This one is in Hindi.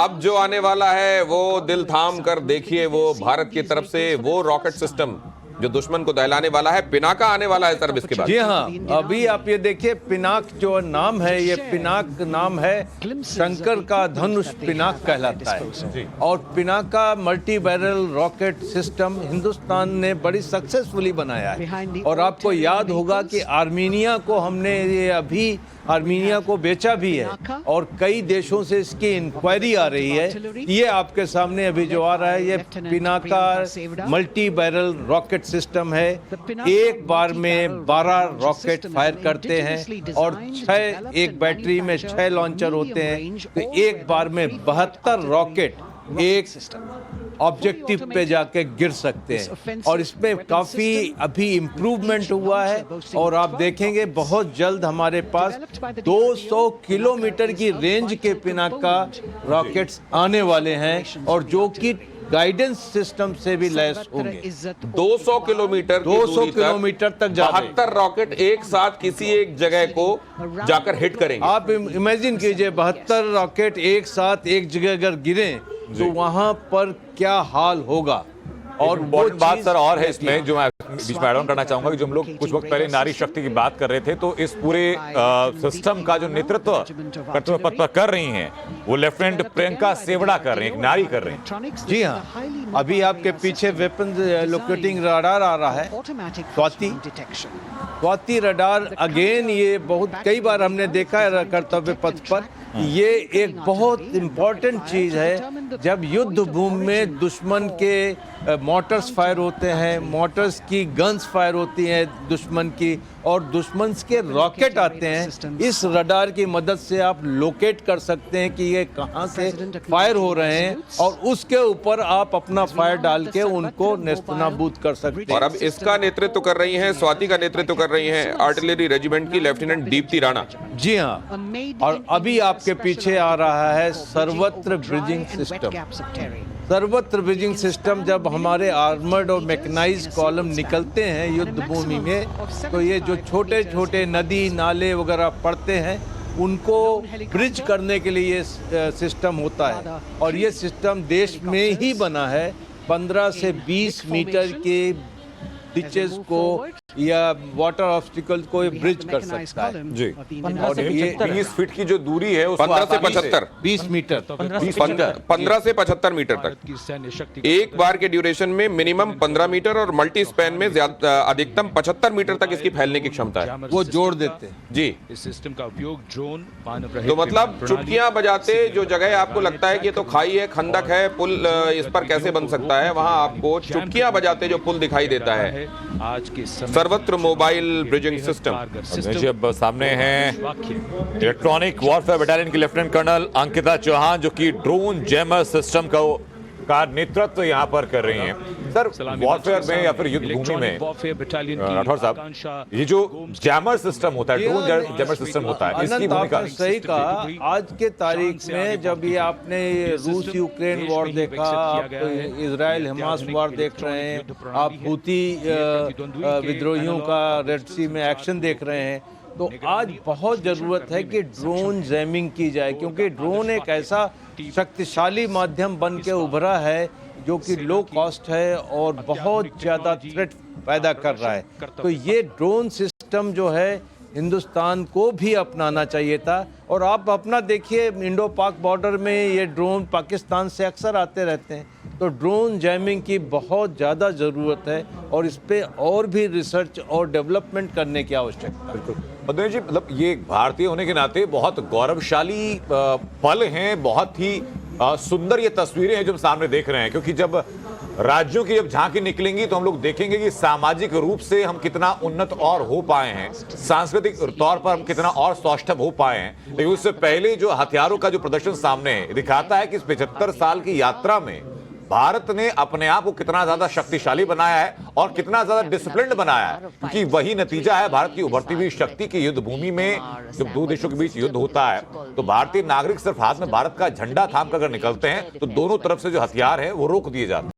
अब जो आने वाला है वो दिल थाम कर देखिए, वो भारत की तरफ से वो रॉकेट सिस्टम जो दुश्मन को दहलाने वाला है। पिनाका आने वाला है सर इसके बाद। जी हाँ, अभी आप ये देखिए, पिनाक जो नाम है, ये पिनाक नाम है शंकर का धनुष पिनाक कहलाता है। और Pinaka multi barrel rocket system Hindustan ने बड़ी सक्सेसफुली बनाया है। और आपको याद होगा कि आर्मीनिया को हमने ये अभी आर्मीनिया को बेचा भी है और कई देशों से इसकी इंक्वायरी आ रही है। ये आपके सामने अभी जो आ रहा है, ये Pinaka multi barrel rocket system है। एक बार में 12 रॉकेट फायर करते हैं और 6 एक बैटरी में 6 लॉन्चर होते हैं, तो एक बार में 72 रॉकेट एक ऑब्जेक्टिव पे जाके गिर सकते हैं। और इसमें काफी अभी इम्प्रूवमेंट हुआ है और आप देखेंगे बहुत जल्द हमारे पास 200 किलोमीटर की रेंज के पिनाका रॉकेट्स आने वाले हैं, और जो कि गाइडेंस सिस्टम से भी लैस होंगे। 200 किलोमीटर 200 किलोमीटर तक जा 72 रॉकेट एक साथ किसी एक जगह को जाकर हिट करेंगे। आप इमेजिन कीजिए, 72 रॉकेट एक साथ एक जगह अगर गिरे तो वहां पर क्या हाल होगा। और बहुत बात सर और है इसमें, जो मैं बीच में ऐड ऑन करना चाहूंगा कि जो हम लोग कुछ वक्त पहले नारी शक्ति की बात कर रहे थे, तो इस पूरे सिस्टम का जो नेतृत्व कर्तव्य पथ पर कर रही हैं वो लेफ्टिनेंट प्रियंका सेवड़ा कर रही हैं, एक नारी कर रही हैं। जी हाँ, अभी आपके पीछे वेपन लोकेटिंग रडार आ रहा है, स्वाति रडार। अगेन ये बहुत कई बार हमने देखा है कर्तव्य पथ पर। ये एक बहुत इम्पोर्टेंट चीज है। जब युद्ध भूमि में दुश्मन के मोटर्स फायर होते हैं, मोटर्स की गन्स फायर होती हैं दुश्मन की, और दुश्मन के रॉकेट आते हैं, इस रडार की मदद से आप लोकेट कर सकते हैं कि ये कहां से फायर हो रहे हैं, और उसके ऊपर आप अपना फायर डाल के उनको नेस्तनाबूद कर सकते हैं। और अब इसका नेतृत्व कर रही हैं, स्वाति का नेतृत्व कर रही हैं आर्टिलरी रेजिमेंट की लेफ्टिनेंट दीप्ति राणा। जी हाँ, और अभी आपके पीछे आ रहा है सर्वत्र ब्रिजिंग सिस्टम। सर्वत्र ब्रिजिंग सिस्टम, जब हमारे आर्मर्ड और मैकेनाइज्ड कॉलम निकलते हैं युद्ध भूमि में, तो ये जो छोटे छोटे नदी नाले वगैरह पड़ते हैं उनको ब्रिज करने के लिए ये सिस्टम होता है। और ये सिस्टम देश में ही बना है। 15 से 20 मीटर के डिचेस को या वाटर ऑब्स्टिकल को ब्रिज कर सकता है जी। और ये 20 फीट की जो दूरी है 15 से 75 20 मीटर 15 से 75 मीटर तक एक बार के ड्यूरेशन में मिनिमम 15 मीटर और मल्टी स्पैन में अधिकतम 75 मीटर तक इसकी फैलने की क्षमता है। वो जोड़ देते हैं जी। इस सिस्टम का उपयोग ड्रोन, तो मतलब चुटकियां बजाते जो जगह आपको लगता है कि तो खाई है, खंदक है, पुल इस पर कैसे बन सकता है, वहां आपको चुटकियां बजाते जो पुल दिखाई देता है। आज के सर्वत्र मोबाइल ब्रिजिंग सिस्टम। अब सामने हैं इलेक्ट्रॉनिक वॉरफेयर बटालियन की लेफ्टिनेंट कर्नल अंकिता चौहान, जो कि ड्रोन जैमर सिस्टम का नेतृत्व यहाँ पर कर रही हैं। सर, वॉरफेयर में या फिर युद्ध भूमि में राठौर साहब, ये जो जैमर सिस्टम होता है, ड्रोन जैमर सिस्टम होता है, इसकी भूमिका सही कहा। आज के तारीख में जब ये आपने रूस यूक्रेन वॉर देखा, आप इजराइल हमास वॉर देख रहे हैं, आप हूती विद्रोहियों का रेड सी में एक्शन देख रहे हैं, तो आज बहुत ज़रूरत है कि ड्रोन जैमिंग की जाए, क्योंकि ड्रोन एक ऐसा शक्तिशाली माध्यम बन के उभरा है जो कि लो कॉस्ट है और बहुत ज़्यादा थ्रेट पैदा कर रहा है। तो ये ड्रोन सिस्टम जो है हिंदुस्तान को भी अपनाना चाहिए था। और आप अपना देखिए, इंडो पाक बॉर्डर में ये ड्रोन पाकिस्तान से अक्सर आते रहते हैं, तो ड्रोन जैमिंग की बहुत ज़्यादा ज़रूरत है और इस पे और भी रिसर्च और डेवलपमेंट करने की आवश्यकता है। बिल्कुल जी, मतलब ये एक भारतीय होने के नाते बहुत गौरवशाली पल हैं, बहुत ही सुंदर ये तस्वीरें हैं जो हम सामने देख रहे हैं, क्योंकि जब राज्यों की जब झांकी निकलेंगी तो हम लोग देखेंगे कि सामाजिक रूप से हम कितना उन्नत और हो पाए हैं, सांस्कृतिक तौर पर हम कितना और सौष्ठव हो पाए हैं। लेकिन उससे पहले जो हथियारों का जो प्रदर्शन सामने दिखाता है कि इस 75 साल की यात्रा में भारत ने अपने आप को कितना ज्यादा शक्तिशाली बनाया है और कितना ज्यादा डिसिप्लिन्ड बनाया है, क्योंकि वही नतीजा है भारत की उभरती हुई शक्ति की। युद्ध भूमि में जब दो देशों के बीच युद्ध होता है तो भारतीय नागरिक सिर्फ हाथ में भारत का झंडा थाम कर निकलते हैं, तो दोनों तरफ से जो हथियार है वो रोक दिए जाते हैं।